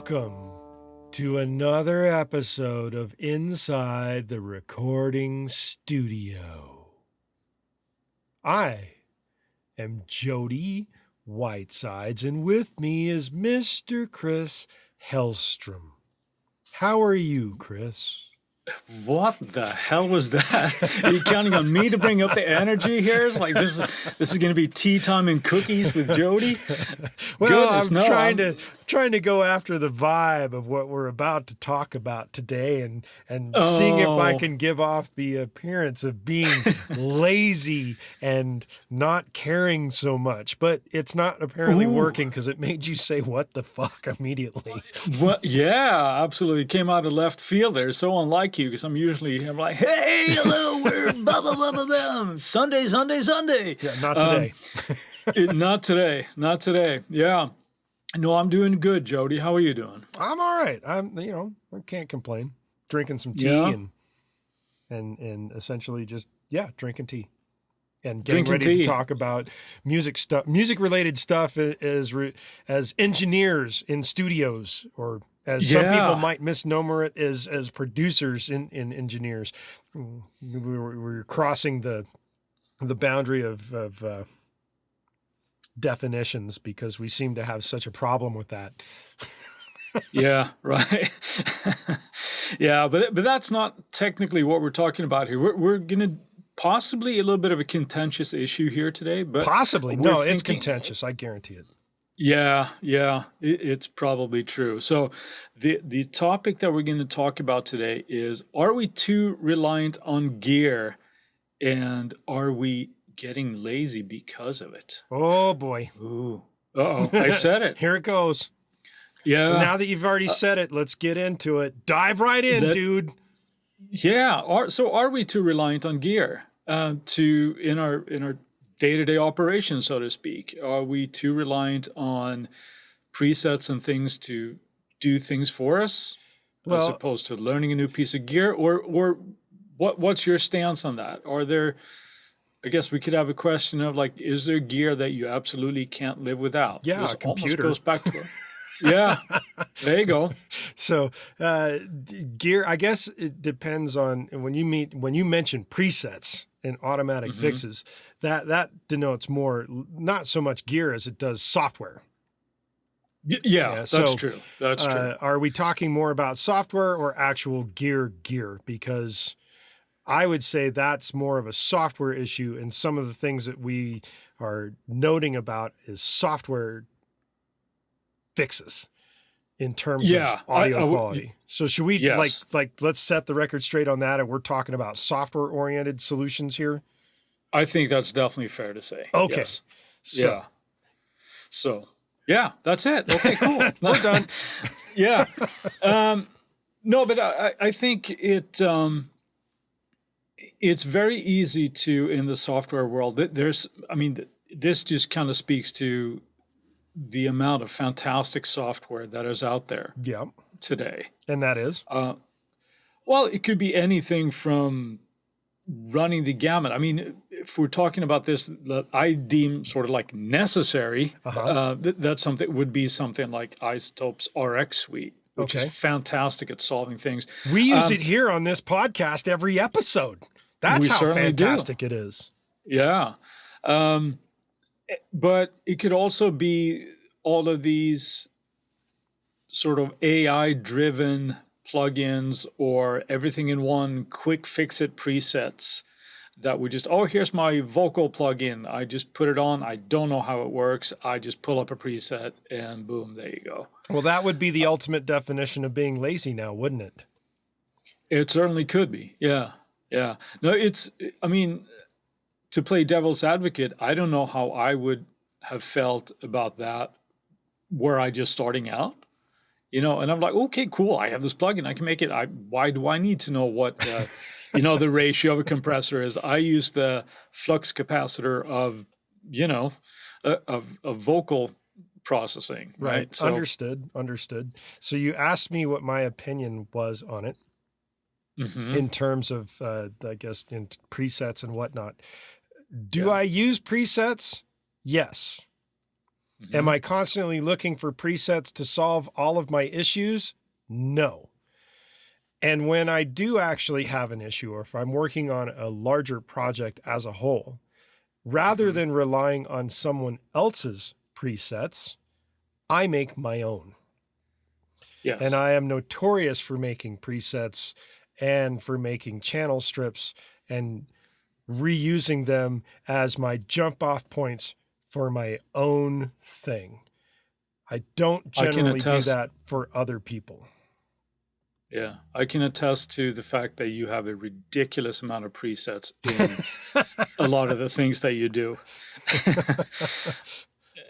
Welcome to another episode of Inside the Recording Studio. I am Jody Whitesides, and with me is Mr. Chris Hellstrom. How are you, Chris? What the hell was that? Are you counting on me to bring up the energy here? It's like this is going to be tea time and cookies with Jody. Well, I'm trying to go after the vibe of what we're about to talk about today, and seeing if I can give off the appearance of being lazy and not caring so much. But it's not apparently working because it made you say "what the fuck" immediately. Well, yeah, absolutely. Came out of left field there. So unlike you, because I'm like, hey, hello, we're blah, blah, blah, blah, blah. Sunday. Yeah, not today. Not today. Yeah. No, I'm doing good, Jody. How are you doing? I'm all right. I can't complain. Drinking some tea and essentially just, drinking tea. And getting ready to talk about music-related stuff as engineers in studios, or as some people might misnomer it as producers in engineers. We're crossing the boundary of definitions because we seem to have such a problem with that. Yeah, right. Yeah, but that's not technically what we're talking about here. We're going to possibly a little bit of a contentious issue here today, but possibly no, it's contentious. I guarantee it. Yeah, it's probably true. So the topic that we're going to talk about today is: are we too reliant on gear, and are we getting lazy because of it? Oh boy! Ooh, I said it. Here it goes. Yeah. Now that you've already said it, let's get into it. Dive right in, dude. Yeah. So are we too reliant on gear in our day-to-day operations, so to speak? Are we too reliant on presets and things to do things for us, as opposed to learning a new piece of gear? Or what's your stance on that? Are there, I guess we could have a question of like, is there gear that you absolutely can't live without? Yeah, this a computer. Almost goes back to it. Yeah, there you go. So gear, I guess it depends on when you mention presets and automatic fixes, that denotes more, not so much gear as it does software. Yeah, that's true. That's true. Are we talking more about software or actual gear? Because I would say that's more of a software issue, and some of the things that we are noting about is software fixes in terms of audio quality. So should we let's set the record straight on that, and we're talking about software oriented solutions here? I think that's definitely fair to say. Okay. Yes. So that's it. Okay, cool. We're done. Yeah. No, but I think it's very easy to, in the software world, this just kind of speaks to the amount of fantastic software that is out there today. And that is? Well, it could be anything from running the gamut. I mean, if we're talking about this that I deem sort of like necessary, that's would be something like iZotope's RX suite, which is fantastic at solving things. We use it here on this podcast every episode. That's how fantastic it is. Yeah. But it could also be all of these sort of AI-driven plugins or everything in one quick fix-it presets that we just, here's my vocal plugin. I just put it on. I don't know how it works. I just pull up a preset and boom, there you go. Well, that would be the ultimate definition of being lazy now, wouldn't it? It certainly could be. Yeah. No, to play devil's advocate, I don't know how I would have felt about that were I just starting out, and I'm like, okay, cool. I have this plugin. I can make it. Why do I need to know what, the ratio of a compressor is? I use the flux capacitor of vocal processing. Right. So, Understood. So you asked me what my opinion was on it in terms of, I guess, in presets and whatnot. Do I use presets? Yes. Am I constantly looking for presets to solve all of my issues? No. And when I do actually have an issue, or if I'm working on a larger project as a whole, rather than relying on someone else's presets, I make my own. Yes. And I am notorious for making presets and for making channel strips and reusing them as my jump off points for my own thing. I don't generally do that for other people. Yeah, I can attest to the fact that you have a ridiculous amount of presets in a lot of the things that you do.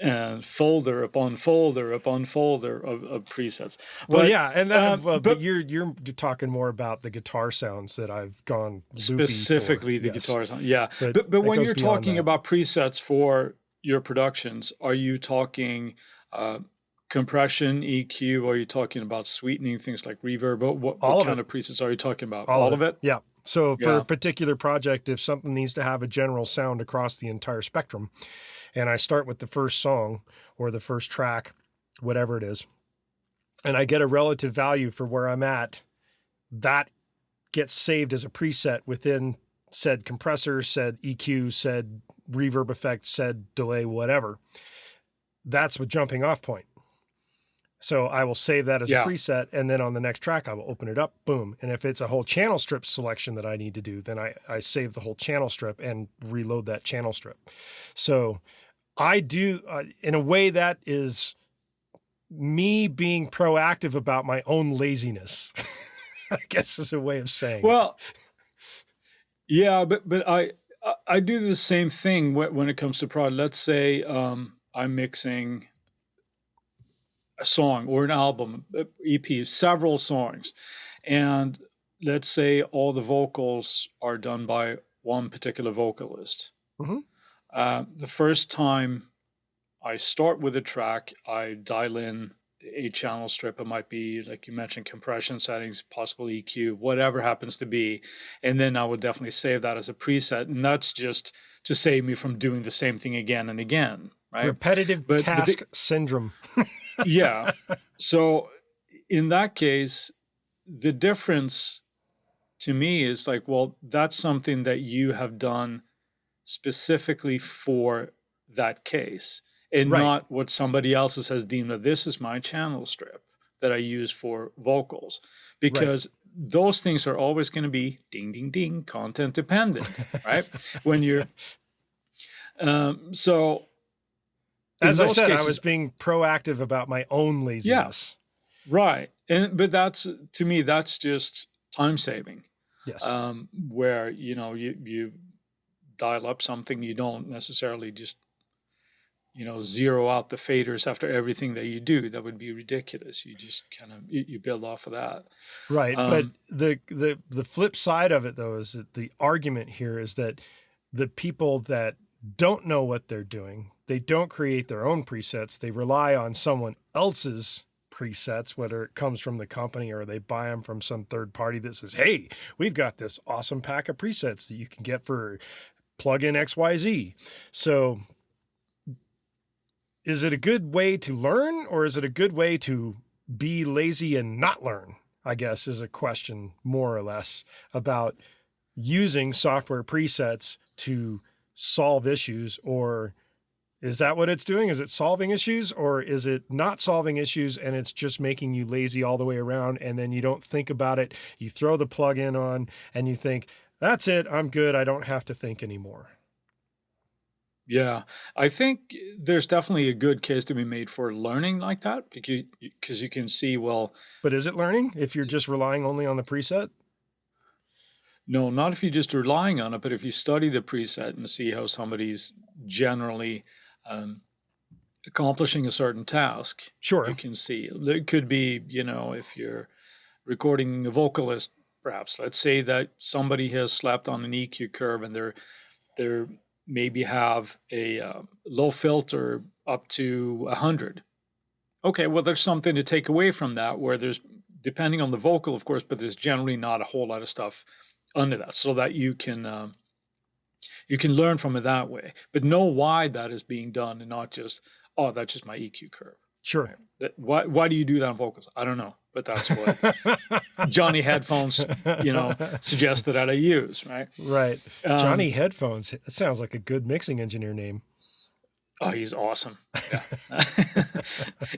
And folder upon folder upon folder of presets. Well, yeah, and that, but you're talking more about the guitar sounds that I've gone specifically loopy for. the guitar sound. Yeah, but when you're talking about presets for your productions, are you talking compression, EQ? Are you talking about sweetening, things like reverb? What kind of presets are you talking about? All of it? Yeah. So for a particular project, if something needs to have a general sound across the entire spectrum, and I start with the first song or the first track, whatever it is, and I get a relative value for where I'm at, that gets saved as a preset within said compressor, said EQ, said reverb effect, said delay, whatever. That's a jumping off point. So I will save that as a preset, and then on the next track, I will open it up, boom. And if it's a whole channel strip selection that I need to do, then I save the whole channel strip and reload that channel strip. So I do, in a way, that is me being proactive about my own laziness, I guess is a way of saying it. Yeah, but I do the same thing when it comes to product. Let's say I'm mixing a song or an album, EP, several songs. And let's say all the vocals are done by one particular vocalist. The first time I start with a track, I dial in a channel strip. It might be, like you mentioned, compression settings, possible EQ, whatever happens to be. And then I would definitely save that as a preset. And that's just to save me from doing the same thing again and again, right? Repetitive task syndrome. Yeah. So in that case, the difference to me is like, well, that's something that you have done specifically for that case, and not what somebody else has deemed that this is my channel strip that I use for vocals, because those things are always going to be ding, ding, ding, content dependent, right? When you're, so as I said, I was being proactive about my own laziness. Yeah, right. But that's, to me, that's just time saving. Yes. Where, you dial up something, you don't necessarily just, zero out the faders after everything that you do. That would be ridiculous. You just kind of, you build off of that. Right. But the flip side of it, though, is that the argument here is that the people that don't know what they're doing, they don't create their own presets. They rely on someone else's presets, whether it comes from the company or they buy them from some third party that says, hey, we've got this awesome pack of presets that you can get for plug-in XYZ. So is it a good way to learn, or is it a good way to be lazy and not learn? I guess is a question more or less about using software presets to solve issues. Or is that what it's doing? Is it solving issues, or is it not solving issues and it's just making you lazy all the way around, and then you don't think about it? You throw the plug-in on and you think, that's it, I'm good, I don't have to think anymore. Yeah, I think there's definitely a good case to be made for learning like that, because you can see, well... But is it learning if you're just relying only on the preset? No, not if you're just relying on it, but if you study the preset and see how somebody's generally accomplishing a certain task, sure, you can see. It could be, if you're recording a vocalist, perhaps, let's say that somebody has slapped on an EQ curve and they're maybe have a low filter up to 100. Okay, well, there's something to take away from that, where there's, depending on the vocal, of course, but there's generally not a whole lot of stuff under that, so that you can learn from it that way, but know why that is being done, and not just, oh, that's just my EQ curve. Sure. Right? Why do you do that on vocals? I don't know, but that's what Johnny Headphones, suggested that I use, right? Right. Johnny Headphones. That sounds like a good mixing engineer name. Oh, he's awesome. Yeah.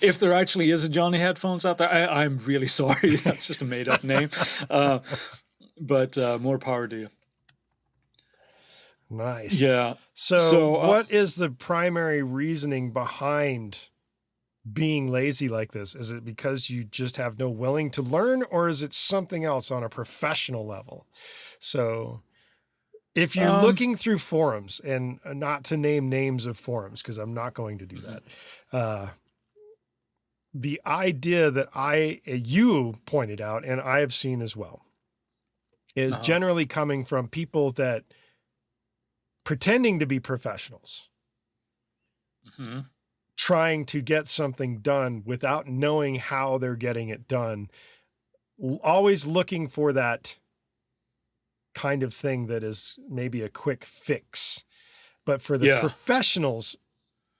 If there actually is a Johnny Headphones out there, I'm really sorry. That's just a made-up name. But more power to you. Nice. Yeah. So what is the primary reasoning behind being lazy like this? Is it because you just have no willing to learn, or is it something else on a professional level? So if you're looking through forums, and not to name names of forums, because I'm not going to do that, the idea that you pointed out, and I have seen as well, is generally coming from people that pretending to be professionals, trying to get something done without knowing how they're getting it done, always looking for that kind of thing that is maybe a quick fix. But for the professionals,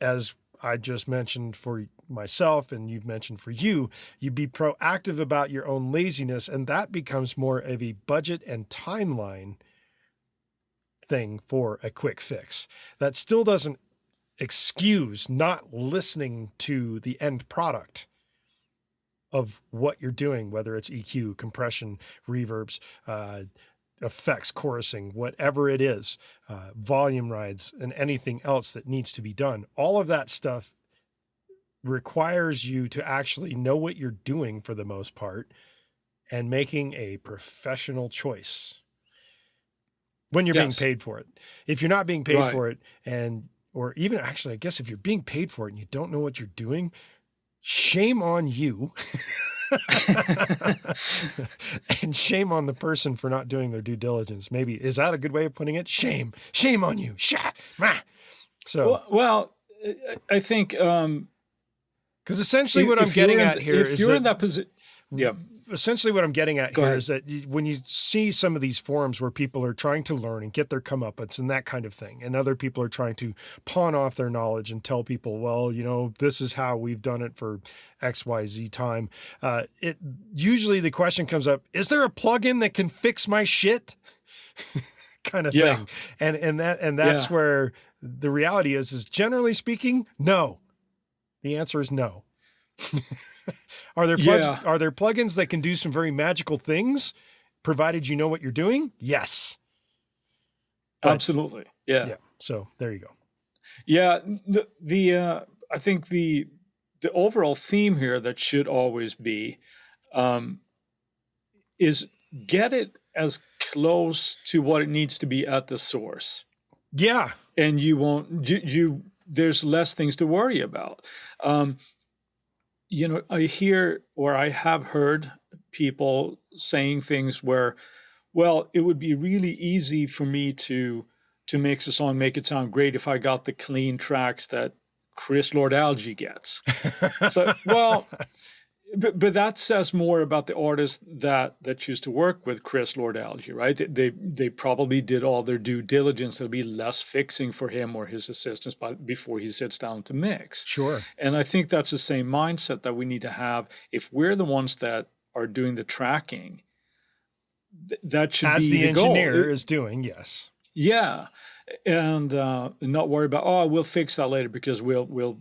as I just mentioned for myself and you've mentioned for you be proactive about your own laziness, and that becomes more of a budget and timeline thing for a quick fix. That still doesn't excuse not listening to the end product of what you're doing, whether it's EQ, compression, reverbs, effects, chorusing, whatever it is, volume rides, and anything else that needs to be done. All of that stuff requires you to actually know what you're doing for the most part and making a professional choice when you're being paid for it. If you're not being paid for it, or even actually, I guess if you're being paid for it and you don't know what you're doing, shame on you. And shame on the person for not doing their due diligence. Maybe, is that a good way of putting it? Shame on you. So, well, I think, because essentially what I'm getting at here is, if you're in that position, essentially what I'm getting at here is that when you see some of these forums where people are trying to learn and get their comeuppance and that kind of thing, and other people are trying to pawn off their knowledge and tell people, well, this is how we've done it for XYZ time. Usually the question comes up, is there a plugin that can fix my shit? Kind of thing. And that's where the reality is generally speaking, no. The answer is no. Are there plugins that can do some very magical things, provided you know what you're doing? Yes. Absolutely. Yeah. So there you go. Yeah. I think the overall theme here that should always be, is get it as close to what it needs to be at the source. Yeah. And you won't, there's less things to worry about. I hear, or I have heard people saying things where, well, it would be really easy for me to mix a song, make it sound great if I got the clean tracks that Chris Lord-Alge gets. So, well, but that says more about the artists that choose to work with Chris Lord-Alge, right? They probably did all their due diligence. There'll be less fixing for him or his assistants before he sits down to mix. Sure. And I think that's the same mindset that we need to have if we're the ones that are doing the tracking. That should be the goal. Engineer is doing, yes. Yeah. And not worry about, we'll fix that later because we'll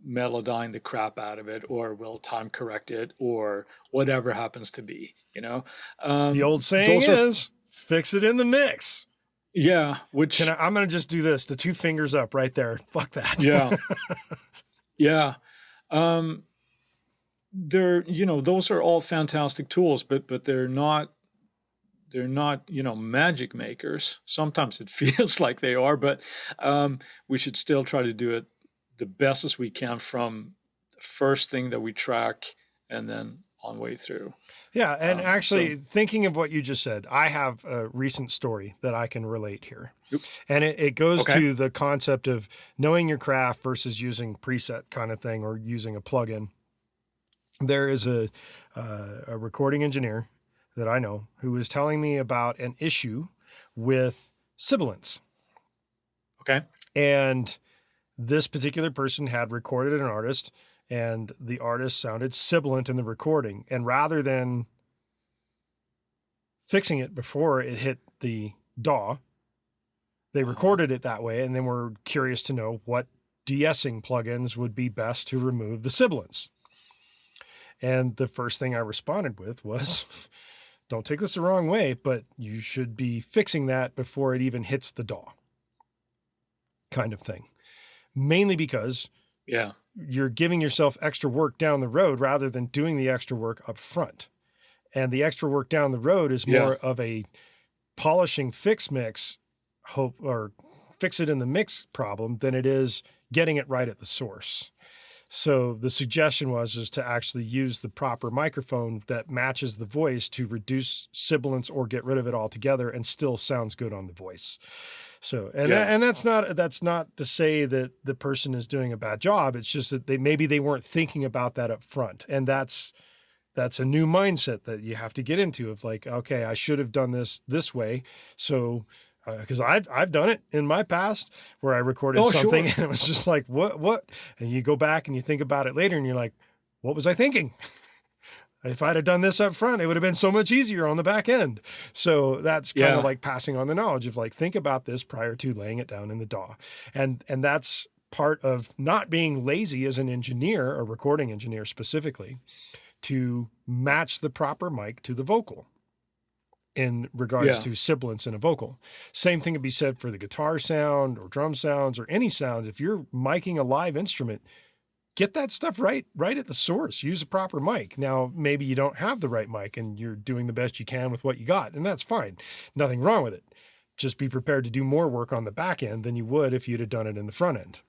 Melodyne the crap out of it, or we'll time correct it, or whatever happens to be, the old saying is fix it in the mix. Yeah. Which I'm going to just do this, the 2 fingers up right there. Fuck that. Yeah. Yeah. Those are all fantastic tools, but they're not, magic makers. Sometimes it feels like they are, but we should still try to do it the best as we can from the first thing that we track and then on way through. Yeah. And actually thinking of what you just said, I have a recent story that I can relate here. Oop. And it goes to the concept of knowing your craft versus using preset kind of thing, or using a plugin. There is a recording engineer that I know who was telling me about an issue with sibilants. Okay. And this particular person had recorded an artist, and the artist sounded sibilant in the recording. And rather than fixing it before it hit the DAW, they recorded it that way, and then were curious to know what de-essing plugins would be best to remove the sibilance. And the first thing I responded with was, don't take this the wrong way, but you should be fixing that before it even hits the DAW, kind of thing. Mainly because you're giving yourself extra work down the road rather than doing the extra work up front. And the extra work down the road is more of a polishing fix mix or fix it in the mix problem than it is getting it right at the source. So the suggestion was to actually use the proper microphone that matches the voice to reduce sibilance or get rid of it altogether and still sounds good on the voice. So, and that's not to say that the person is doing a bad job. It's just that maybe they weren't thinking about that up front. And that's a new mindset that you have to get into of like, okay, I should have done this way. So, because I've done it in my past where I recorded something and it was just like, what? And you go back and you think about it later and you're like, what was I thinking? If I'd have done this up front, it would have been so much easier on the back end. So that's kind of like passing on the knowledge of like, think about this prior to laying it down in the DAW. And that's part of not being lazy as an engineer, a recording engineer specifically, to match the proper mic to the vocal in regards to sibilance in a vocal. Same thing could be said for the guitar sound or drum sounds or any sounds. If you're miking a live instrument, get that stuff right at the source. Use a proper mic. Now, maybe you don't have the right mic and you're doing the best you can with what you got, and that's fine. Nothing wrong with it. Just be prepared to do more work on the back end than you would if you'd have done it in the front end.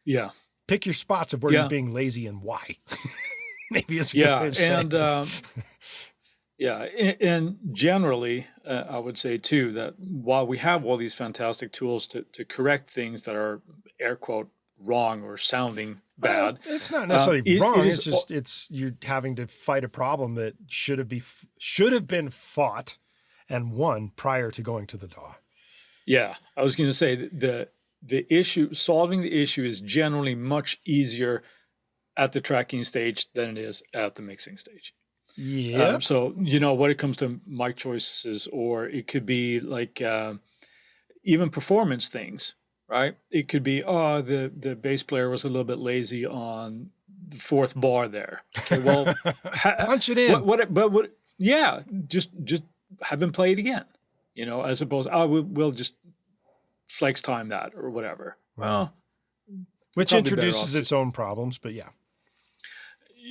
Yeah. Pick your spots of where you're being lazy and why. Maybe it's a good way of saying it. And generally, I would say too that while we have all these fantastic tools to correct things that are air quote wrong or sounding bad, it's not necessarily wrong. It's just you're having to fight a problem that should have been fought and won prior to going to the DAW. Yeah, I was going to say solving the issue is generally much easier at the tracking stage than it is at the mixing stage. Yeah. So, when it comes to mic choices, or it could be like even performance things, right? It could be, the bass player was a little bit lazy on the fourth bar there. Okay, well, punch it in. Just have him play it again, as opposed, we'll just flex time that or whatever. Well, which introduces its own problems, but yeah.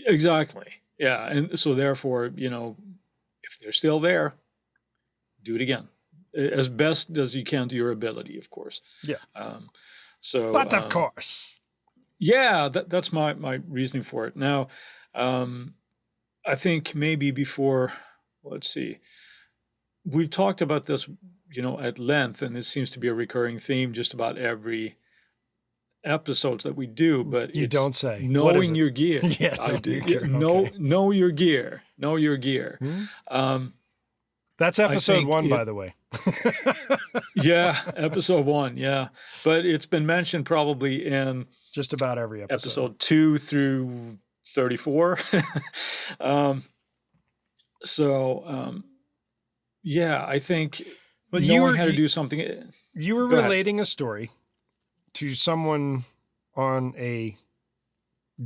Exactly. Yeah. And so therefore, if they're still there, do it again as best as you can to your ability, of course. Yeah. But of course. Yeah, that's my reasoning for it. Now, I think maybe before, let's see, we've talked about this, at length, and this seems to be a recurring theme just about every episodes that we do, but you don't say knowing your gear. Yeah, I do. Know your gear. Know your gear. Hmm? That's episode 1, by the way. Yeah, episode 1. Yeah, but it's been mentioned probably in just about every episode 2 through 34. Yeah, I think knowing how to do something. You were relating a story to someone on a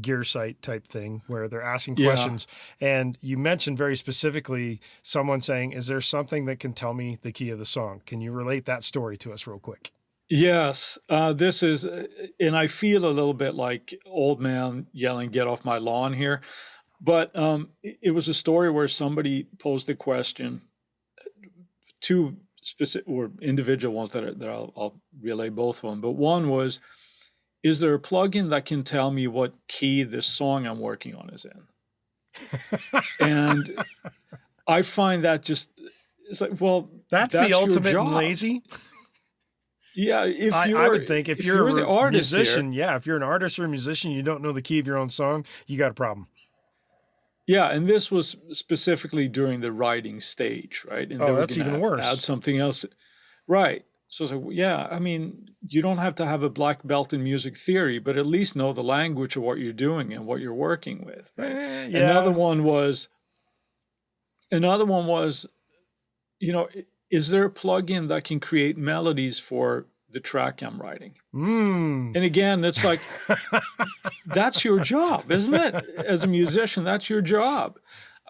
gear site type thing where they're asking questions, and you mentioned very specifically someone saying, is there something that can tell me the key of the song? Can you relate that story to us real quick? Yes, this is, and I feel a little bit like old man yelling, get off my lawn here, but it was a story where somebody posed a question, two specific or individual ones that I'll relay both of them. But one was, is there a plugin that can tell me what key this song I'm working on is in? And I find that it's like, well, that's the ultimate in lazy. Yeah, I would think if you're the artist musician, if you're an artist or a musician, you don't know the key of your own song, you got a problem. Yeah, and this was specifically during the writing stage, right? And that's even worse. Add something else, right? So it's like, I mean, you don't have to have a black belt in music theory, but at least know the language of what you're doing and what you're working with. Right? Yeah. Another one was, you know, is there a plugin that can create melodies for the track I'm writing? And again, it's like, that's your job, isn't it? As a musician, that's your job.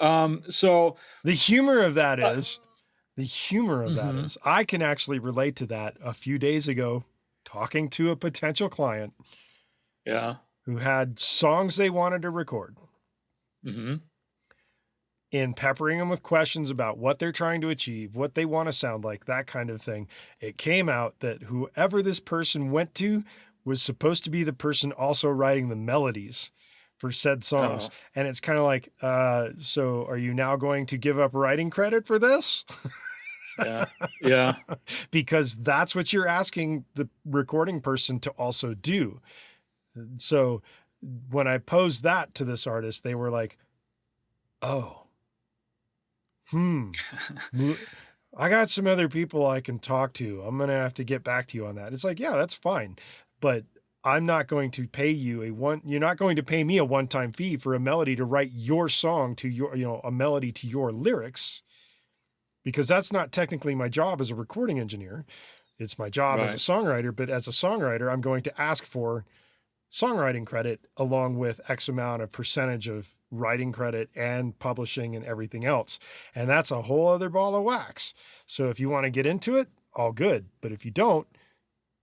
So the humor of that is, I can actually relate to that. A few days ago, talking to a potential client, who had songs they wanted to record, and peppering them with questions about what they're trying to achieve, what they want to sound like, that kind of thing. It came out that whoever this person went to was supposed to be the person also writing the melodies for said songs. And it's kind of like, so are you now going to give up writing credit for this? Yeah. Because that's what you're asking the recording person to also do. So when I posed that to this artist, they were like, oh, I got some other people I can talk to. I'm going to have to get back to you on that. It's like, yeah, that's fine. But I'm not going to pay you you're not going to pay me a one-time fee for a melody to write your song to your, a melody to your lyrics, because that's not technically my job as a recording engineer. It's my job as a songwriter, but as a songwriter, I'm going to ask for songwriting credit along with X amount of percentage of writing credit and publishing and everything else. And that's a whole other ball of wax. So if you want to get into it, all good. But if you don't,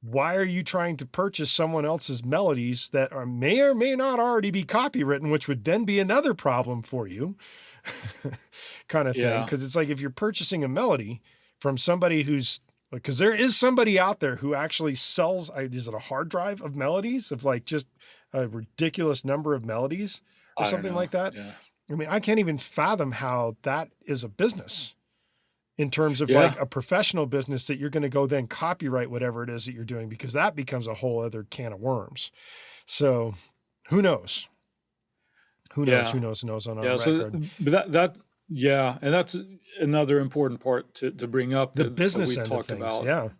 why are you trying to purchase someone else's melodies that may or may not already be copywritten, which would then be another problem for you kind of thing. Because it's like, if you're purchasing a melody from somebody who's, because there is somebody out there who actually sells, is it a hard drive of melodies, of like just a ridiculous number of melodies or something like that? Yeah. I mean, I can't even fathom how that is a business in terms of like a professional business that you're going to go then copyright whatever it is that you're doing, because that becomes a whole other can of worms. So who knows? Who knows on our record. So and that's another important part to bring up. The business end of things, about.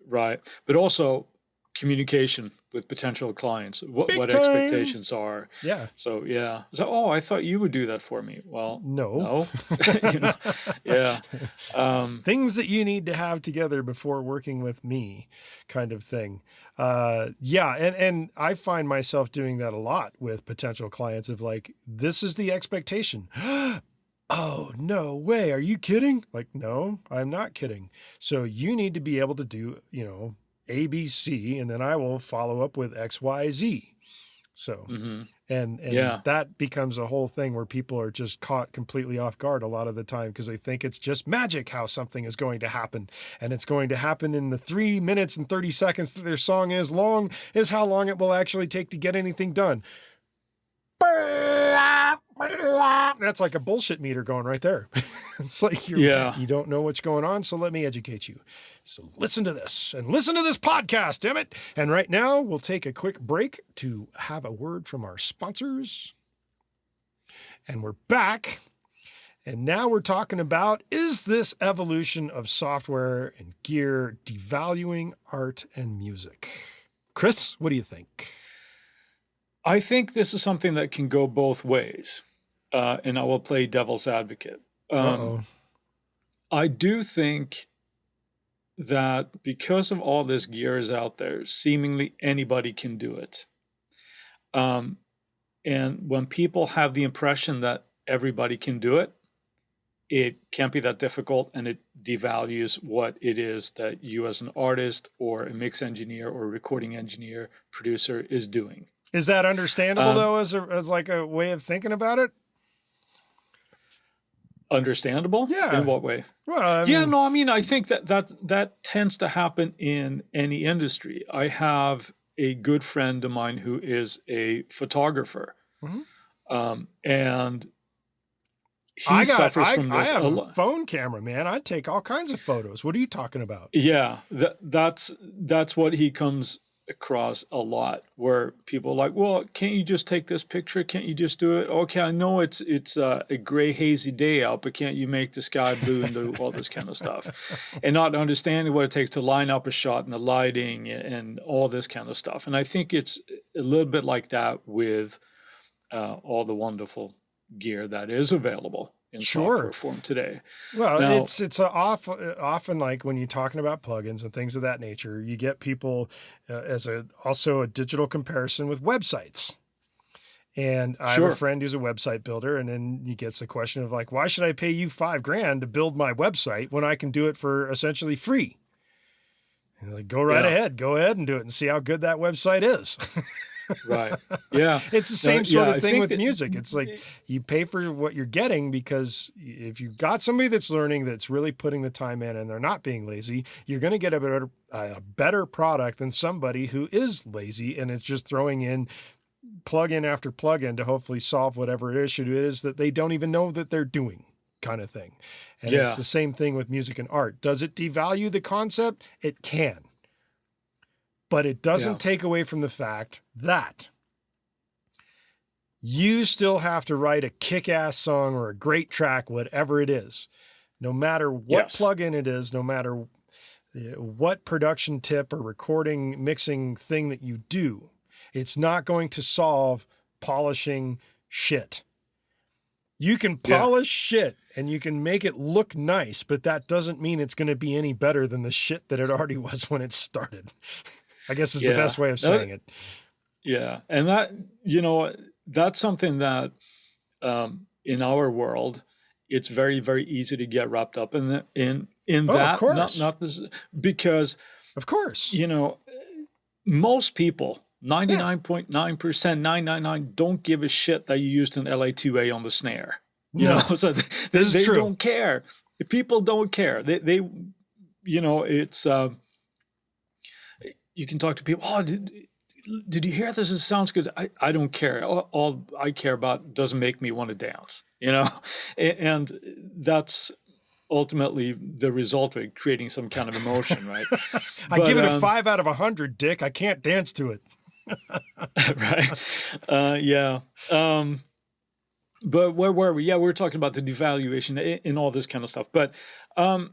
Right. But also communication with potential clients, what expectations are. Yeah. So, So, I thought you would do that for me. Well, no. Things that you need to have together before working with me, kind of thing. And I find myself doing that a lot with potential clients of like, this is the expectation. Oh, no way. Are you kidding? Like, no, I'm not kidding. So you need to be able to do, ABC, and then I will follow up with XYZ. So, and that becomes a whole thing where people are just caught completely off guard a lot of the time, because they think it's just magic how something is going to happen. And it's going to happen in the 3 minutes and 30 seconds that their song is long, is how long it will actually take to get anything done. That's like a bullshit meter going right there. It's like you don't know what's going on, so let me educate you. So listen to this, and listen to this podcast, damn it. And right now, we'll take a quick break to have a word from our sponsors. And we're back. And now we're talking about, is this evolution of software and gear devaluing art and music? Chris, what do you think? I think this is something that can go both ways, and I will play devil's advocate. I do think that because of all this gear is out there, seemingly anybody can do it. And when people have the impression that everybody can do it, it can't be that difficult, and it devalues what it is that you as an artist or a mix engineer or a recording engineer, producer is doing. Is that understandable though, as like a way of thinking about it? Understandable? Yeah. In what way? Well, I think that tends to happen in any industry. I have a good friend of mine who is a photographer, and he suffers from this. I have a phone camera, man. I take all kinds of photos. What are you talking about? Yeah, that's what he comes across a lot where people are like, well, can't you just take this picture? Can't you just do it? Okay, I know it's a gray, hazy day out, but can't you make the sky blue and do all this kind of stuff? And not understanding what it takes to line up a shot and the lighting and all this kind of stuff. And I think it's a little bit like that with all the wonderful gear that is available in software form today. Well, now, it's often like when you're talking about plugins and things of that nature, you get people also a digital comparison with websites. And I have a friend who's a website builder, and then he gets the question of like, why should I pay you $5,000 to build my website when I can do it for essentially free? And like, go ahead and do it and see how good that website is. Right. Yeah. It's the same sort of thing with music. It's like you pay for what you're getting, because if you've got somebody that's learning, that's really putting the time in, and they're not being lazy, you're going to get a better product than somebody who is lazy and it's just throwing in plug-in after plug-in to hopefully solve whatever issue it is that they don't even know that they're doing, kind of thing. And it's the same thing with music and art. Does it devalue the concept? It can. But it doesn't take away from the fact that you still have to write a kick-ass song or a great track, whatever it is, no matter what plugin it is, no matter what production tip or recording, mixing thing that you do. It's not going to solve polishing shit. You can polish shit and you can make it look nice, but that doesn't mean it's going to be any better than the shit that it already was when it started. I guess is the best way of saying it. Yeah. And that, that's something that in our world, it's very, very easy to get wrapped up in that. Of course. Not this, because, of course, most people, 99.9%, 999 don't give a shit that you used an LA2A on the snare. So this is true. They don't care. The people don't care. They it's, you can talk to people. Oh, did you hear this? It sounds good. I don't care. All I care about doesn't make me want to dance, and that's ultimately the result of creating some kind of emotion, right? I give it a 5 out of 100, Dick. I can't dance to it. Right. Yeah. But where were we? Yeah, we were talking about the devaluation and all this kind of stuff. But I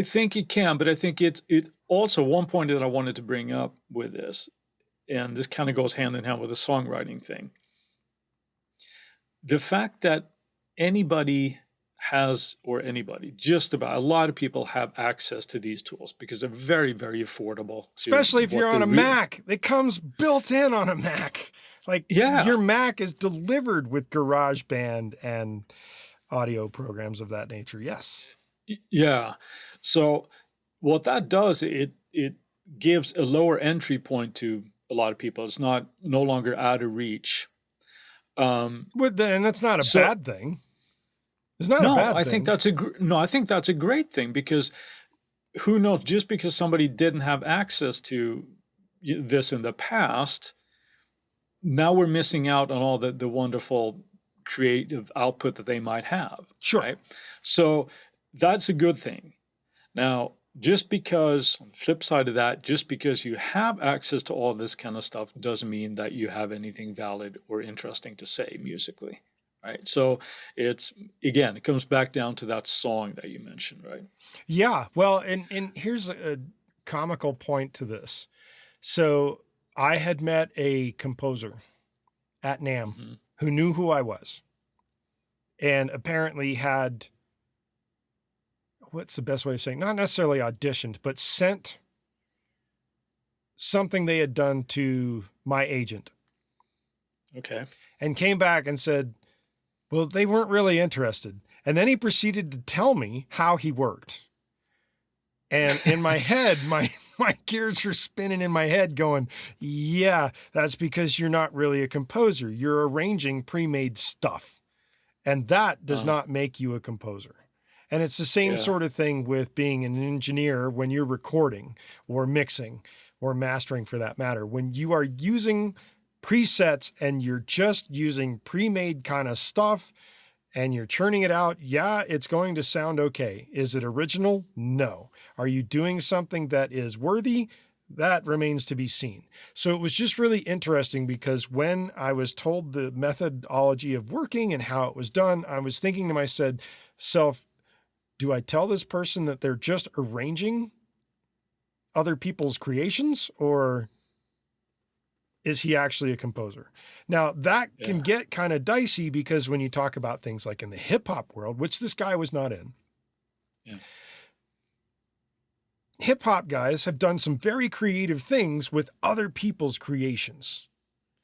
think it can, but I think it also, one point that I wanted to bring up with this, and this kind of goes hand in hand with the songwriting thing. The fact that just about a lot of people have access to these tools because they're very, very affordable. Especially if you're on a Mac. It comes built in on a Mac. Like your Mac is delivered with GarageBand and audio programs of that nature. Yes. Yeah. So what that does, it gives a lower entry point to a lot of people. It's no longer out of reach. And that's not a bad thing. It's not a bad thing. I think that's a great thing, because who knows, just because somebody didn't have access to this in the past, now we're missing out on all the wonderful creative output that they might have. Sure. Right? So that's a good thing. Now, just because, on the flip side of that, just because you have access to all this kind of stuff doesn't mean that you have anything valid or interesting to say musically, right? So it comes back down to that song that you mentioned, right? Yeah. Well, and here's a comical point to this. So I had met a composer at NAMM who knew who I was, and apparently had, what's the best way of saying, not necessarily auditioned, but sent something they had done to my agent. Okay. And came back and said, well, they weren't really interested. And then he proceeded to tell me how he worked. And in my head, my gears are spinning in my head going, yeah, that's because you're not really a composer. You're arranging pre-made stuff. And that does not make you a composer. And it's the same sort of thing with being an engineer when you're recording or mixing or mastering, for that matter. When you are using presets and you're just using pre-made kind of stuff and you're churning it out, it's going to sound okay. Is it original? No. Are you doing something that is worthy? that remains to be seen. So it was just really interesting because when I was told the methodology of working and how it was done, I was thinking to myself, do I tell this person that they're just arranging other people's creations, or is he actually a composer? Now that can get kind of dicey because when you talk about things like in the hip hop world, which this guy was not in, hip hop guys have done some very creative things with other people's creations.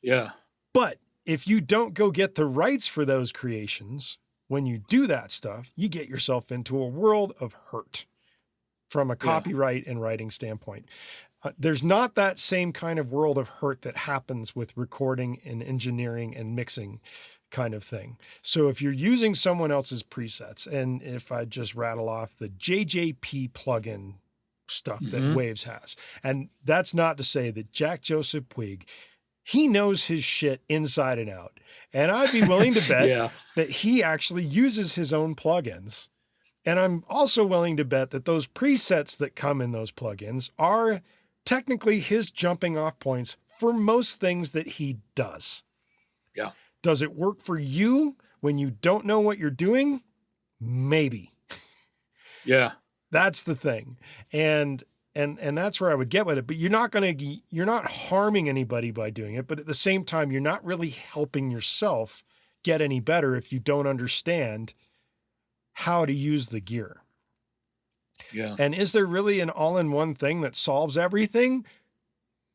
Yeah. But if you don't go get the rights for those creations, when you do that stuff, you get yourself into a world of hurt from a copyright and writing standpoint. There's not that same kind of world of hurt that happens with recording and engineering and mixing kind of thing. So if you're using someone else's presets, and if I just rattle off the JJP plugin stuff that Waves has, and that's not to say that Jack Joseph Puig, he knows his shit inside and out. And I'd be willing to bet that he actually uses his own plugins. And I'm also willing to bet that those presets that come in those plugins are technically his jumping off points for most things that he does. Yeah. Does it work for you when you don't know what you're doing? Maybe. Yeah. That's the thing. And that's where I would get with it, but you're not harming anybody by doing it. But at the same time, you're not really helping yourself get any better if you don't understand how to use the gear. Yeah. And is there really an all-in-one thing that solves everything?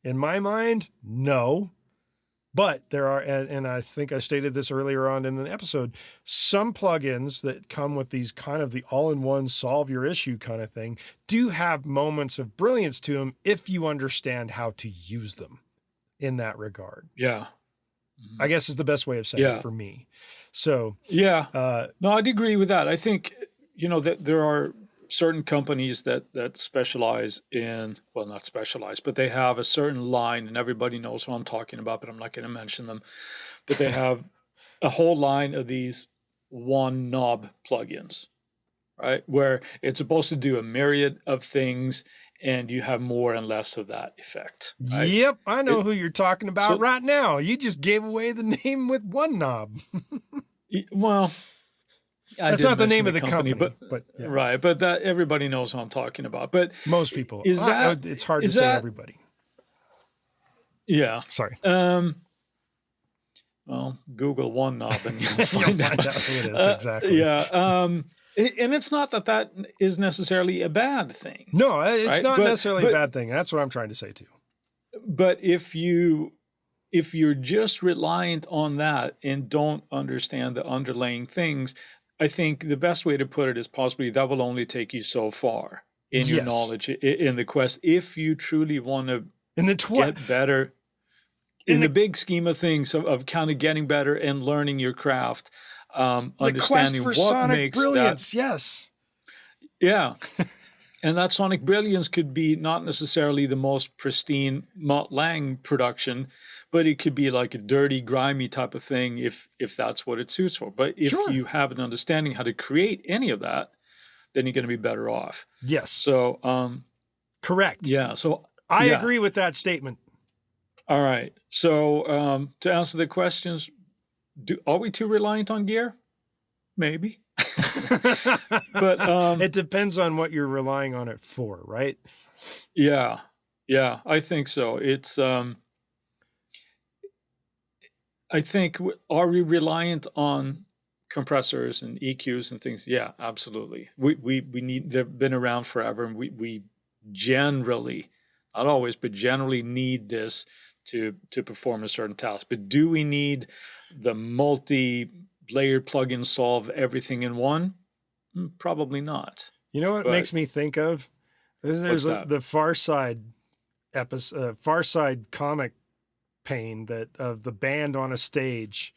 In my mind, no. But there are, and I think I stated this earlier on in the episode, some plugins that come with these kind of the all-in-one solve your issue kind of thing do have moments of brilliance to them if you understand how to use them in that regard. Yeah. I guess is the best way of saying it for me. So no, I'd agree with that. I think, that there are certain companies that specialize in, well, not specialize, but they have a certain line, and everybody knows what I'm talking about, but I'm not going to mention them. But they have a whole line of these one knob plugins, right? Where it's supposed to do a myriad of things, and you have more and less of that effect. Right? Yep, I know who you're talking about right now. You just gave away the name with one knob. Well, that's not the name of the company, but yeah. Right. But that everybody knows what I'm talking about. But most people, it's hard to say everybody. Yeah. Sorry. Well, Google one knob and you'll find out who it is exactly. Yeah. And it's not that is necessarily a bad thing. No, it's not necessarily a bad thing. That's what I'm trying to say too. But if you're just reliant on that and don't understand the underlying things, I think the best way to put it is possibly that will only take you so far in your knowledge, in the quest, if you truly want to get better in the big scheme of things of kind of getting better and learning your craft, understanding for what sonic makes brilliance. that. Yes. Yeah. And that sonic brilliance could be not necessarily the most pristine Mutt Lange production, but it could be like a dirty, grimy type of thing if that's what it suits for. But if you have an understanding how to create any of that, then you're going to be better off. Yes. So, correct. Yeah. So I agree with that statement. All right. So to answer the questions, are we too reliant on gear? Maybe. But it depends on what you're relying on it for, right? Yeah, I think so. It's I think, are we reliant on compressors and EQs and things? Yeah, absolutely. We need, they've been around forever, and we generally, not always, but generally need this to perform a certain task. But do we need the multi-layered plugin solve everything in one? Probably not. You know what it makes me think of? There's the Far Side episode, Far Side comic pane that of the band on a stage,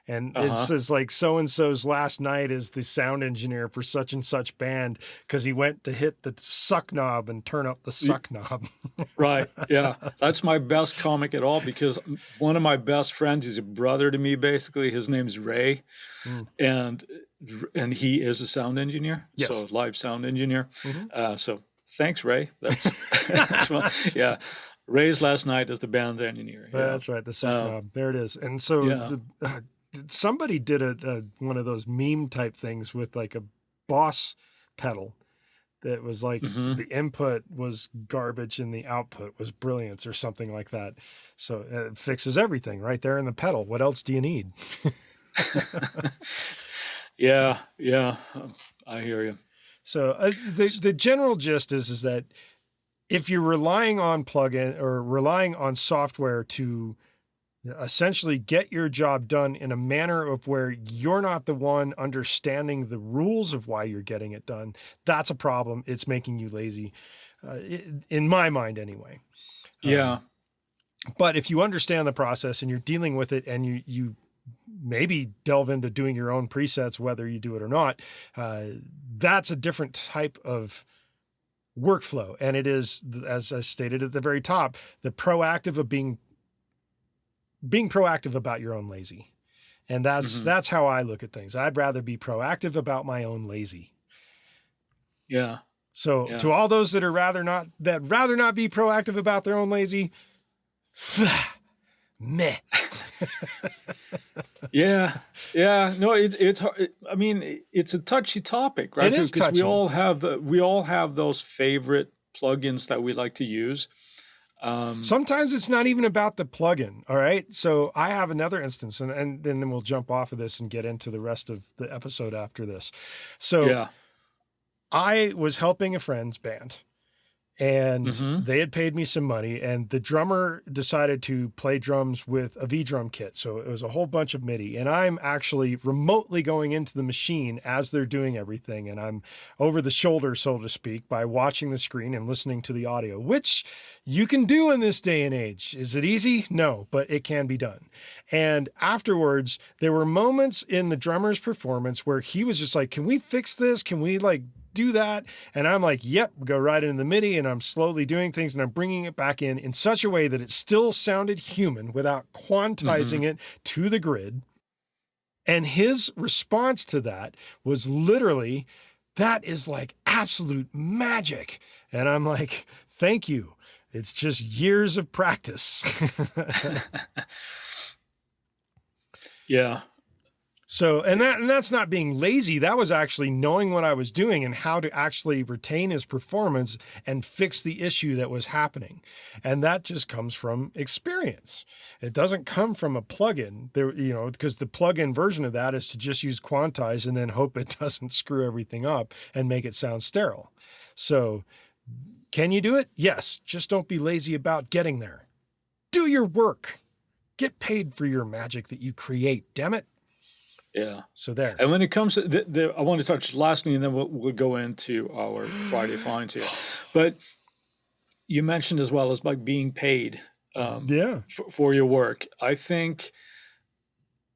and it says like so and so's last night is the sound engineer for such and such band because he went to hit the suck knob and turn up the suck knob. Right. Yeah, that's my best comic at all, because one of my best friends is a brother to me. Basically, his name's Ray, and he is a sound engineer. Yes. So live sound engineer. So Thanks, Ray. That's well, yeah. Ray's last night as the band engineer. Yeah. That's right. The set knob. There it is. And so somebody did one of those meme type things with like a Boss pedal that was like the input was garbage and the output was brilliance or something like that. So it fixes everything right there in the pedal. What else do you need? Yeah. I hear you. So the general gist is that if you're relying on plugin or relying on software to essentially get your job done in a manner of where you're not the one understanding the rules of why you're getting it done, that's a problem. It's making you lazy, in my mind anyway. Yeah. But if you understand the process and you're dealing with it and you maybe delve into doing your own presets, whether you do it or not, that's a different type of workflow. And it is, as I stated at the very top, the proactive of being proactive about your own lazy. And that's how I look at things. I'd rather be proactive about my own lazy. Yeah. So to all those that rather not be proactive about their own lazy, meh. Yeah. No, it's hard. I mean, it's a touchy topic, right? It is touchy. Because we all have those favorite plugins that we like to use. Sometimes it's not even about the plugin. All right. So I have another instance and then we'll jump off of this and get into the rest of the episode after this. So I was helping a friend's band and they had paid me some money and the drummer decided to play drums with a V-drum kit. So it was a whole bunch of MIDI and I'm actually remotely going into the machine as they're doing everything. And I'm over the shoulder, so to speak, by watching the screen and listening to the audio, which you can do in this day and age. Is it easy? No, but it can be done. And afterwards, there were moments in the drummer's performance where he was just like, can we fix this? Can we do that? And I'm like, yep, go right into the MIDI and I'm slowly doing things and I'm bringing it back in such a way that it still sounded human without quantizing it to the grid. And his response to that was literally, that is like absolute magic. And I'm like, thank you. It's just years of practice. Yeah. So, and that's not being lazy. That was actually knowing what I was doing and how to actually retain his performance and fix the issue that was happening. And that just comes from experience. It doesn't come from a plugin there, because the plugin version of that is to just use quantize and then hope it doesn't screw everything up and make it sound sterile. So can you do it? Yes. Just don't be lazy about getting there. Do your work. Get paid for your magic that you create, damn it. Yeah. So there. And when it comes to I want to touch lastly, and then we'll go into our Friday finds here. But you mentioned as well as being paid for your work. I think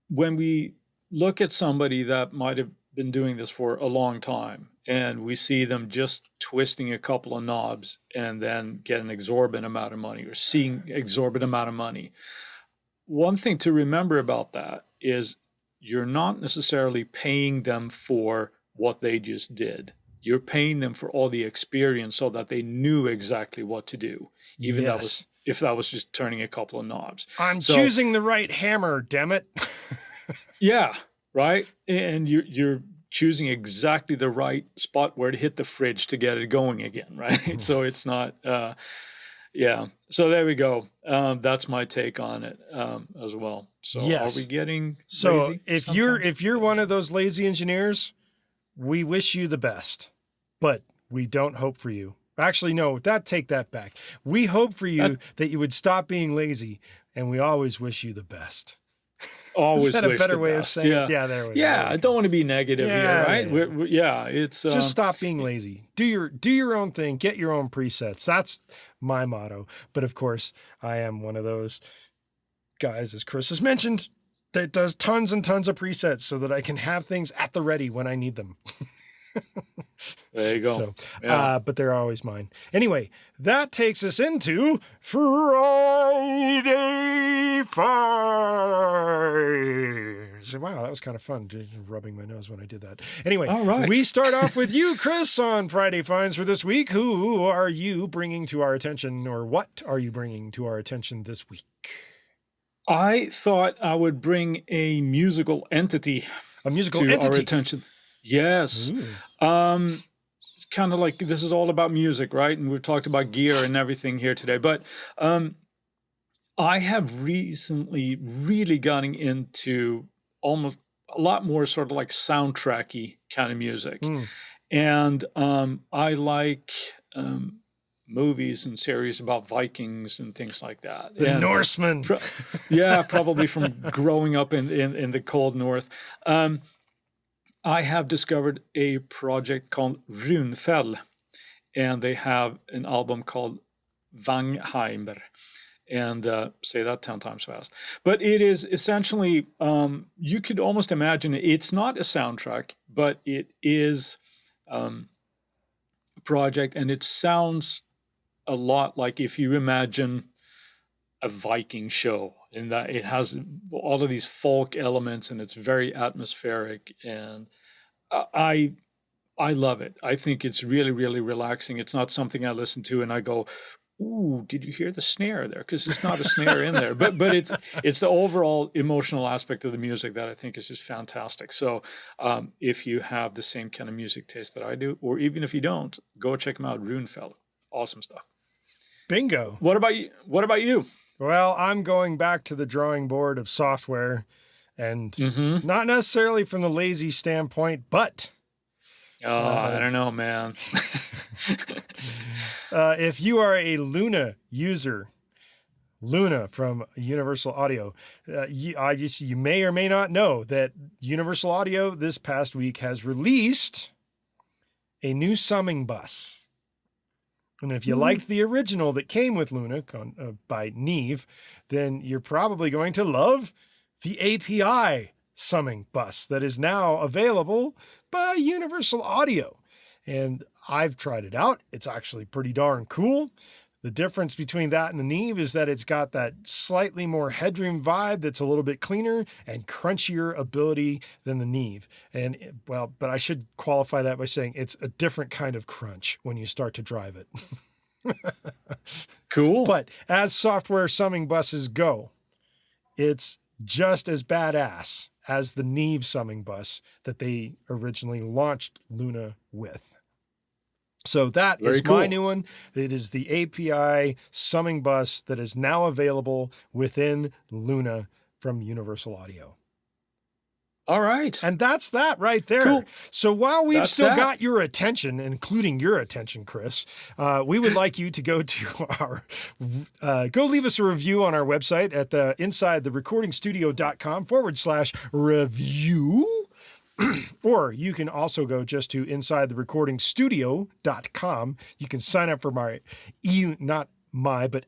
when we look at somebody that might have been doing this for a long time and we see them just twisting a couple of knobs and then get an exorbitant amount of money or seeing exorbitant amount of money, one thing to remember about that is you're not necessarily paying them for what they just did. You're paying them for all the experience so that they knew exactly what to do, even if that was just turning a couple of knobs. I'm choosing the right hammer, damn it. Yeah, right? And you're choosing exactly the right spot where to hit the fridge to get it going again, right? So it's not... So there we go. That's my take on it as well. So are we getting lazy? if you're one of those lazy engineers, we wish you the best, but we don't hope for you. Actually, no, take that back. We hope for you that you would stop being lazy, and we always wish you the best. Always Is that a better way of saying it? Yeah, there we go. Yeah, I don't want to be negative here, right? It's just stop being lazy. Do your own thing. Get your own presets. That's my motto. But of course, I am one of those guys, as Chris has mentioned, that does tons and tons of presets so that I can have things at the ready when I need them. There you go. So, but they're always mine. Anyway, that takes us into Friday Fire. said, wow, that was kind of fun, just rubbing my nose when I did that. Anyway, All right. we start off with you, Chris, on Friday Finds for this week. Who are you bringing to our attention, or what are you bringing to our attention this week? I thought I would bring a musical entity A musical to entity. our attention. Yes. Kind of like this is all about music, right? And we've talked about gear and everything here today. But I have recently really gotten into almost a lot more sort of like soundtracky kind of music. And I like movies and series about Vikings and things like that. The Norsemen. Probably from growing up in the cold north. I have discovered a project called Runefell, and they have an album called Vangheimer, and say that 10 times fast. But it is essentially, you could almost imagine it's not a soundtrack, but it is a project, and it sounds a lot like if you imagine a Viking show, in that it has all of these folk elements and it's very atmospheric, and I love it. I think it's really, really relaxing. It's not something I listen to and I go, ooh, did you hear the snare there? Because it's not a snare in there. But it's the overall emotional aspect of the music that I think is just fantastic. So if you have the same kind of music taste that I do, or even if you don't, go check them out. Runefell. Awesome stuff. Bingo. What about you? Well, I'm going back to the drawing board of software, and not necessarily from the lazy standpoint, but I don't know, man. If you are a Luna user, Luna from Universal Audio, you may or may not know that Universal Audio this past week has released a new summing bus. And if you liked the original that came with Luna by Neve, then you're probably going to love the API summing bus that is now available by Universal Audio. And I've tried it out. It's actually pretty darn cool. The difference between that and the Neve is that it's got that slightly more headroom vibe that's a little bit cleaner and crunchier ability than the Neve. And but I should qualify that by saying it's a different kind of crunch when you start to drive it. Cool. But as software summing buses go, it's just as badass as the Neve summing bus that they originally launched Luna with. So that is my new one. It is the API summing bus that is now available within Luna from Universal Audio. All right. And that's that right there. Cool. So while we've still got your attention, including your attention, Chris, we would like you to go to our, go leave us a review on our website at the insidetherecordingstudio.com/review. Or you can also go just to insidetherecordingstudio.com. You can sign up for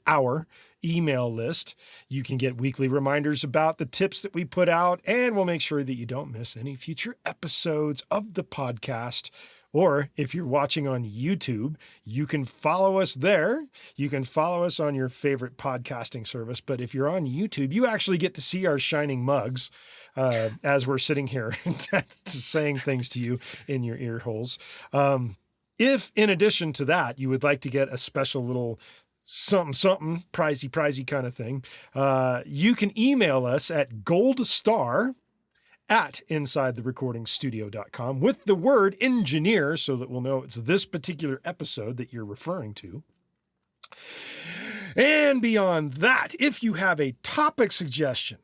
our email list. You can get weekly reminders about the tips that we put out, and we'll make sure that you don't miss any future episodes of the podcast. Or if you're watching on YouTube, you can follow us there. You can follow us on your favorite podcasting service. But if you're on YouTube, you actually get to see our shining mugs as we're sitting here saying things to you in your ear holes. If in addition to that, you would like to get a special little something, pricey kind of thing, you can email us at goldstar@insidetherecordingstudio.com with the word engineer so that we'll know it's this particular episode that you're referring to. And beyond that, if you have a topic suggestion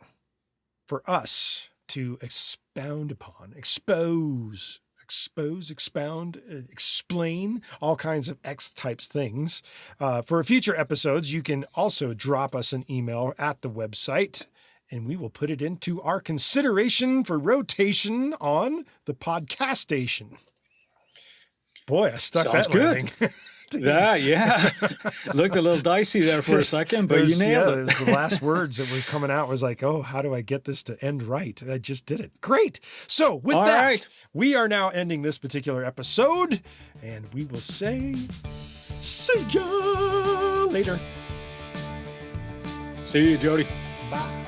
for us to expound upon, expound, explain all kinds of X-types things for future episodes, you can also drop us an email at the website, and we will put it into our consideration for rotation on the podcast station. Boy, I stuck Sounds that good. landing. Yeah. Looked a little dicey there for a second, but you nailed it. It was the last words that were coming out was like, oh, how do I get this to end right? I just did it. Great. So with that, we are now ending this particular episode, and we will say, see ya later. See you, Jody. Bye.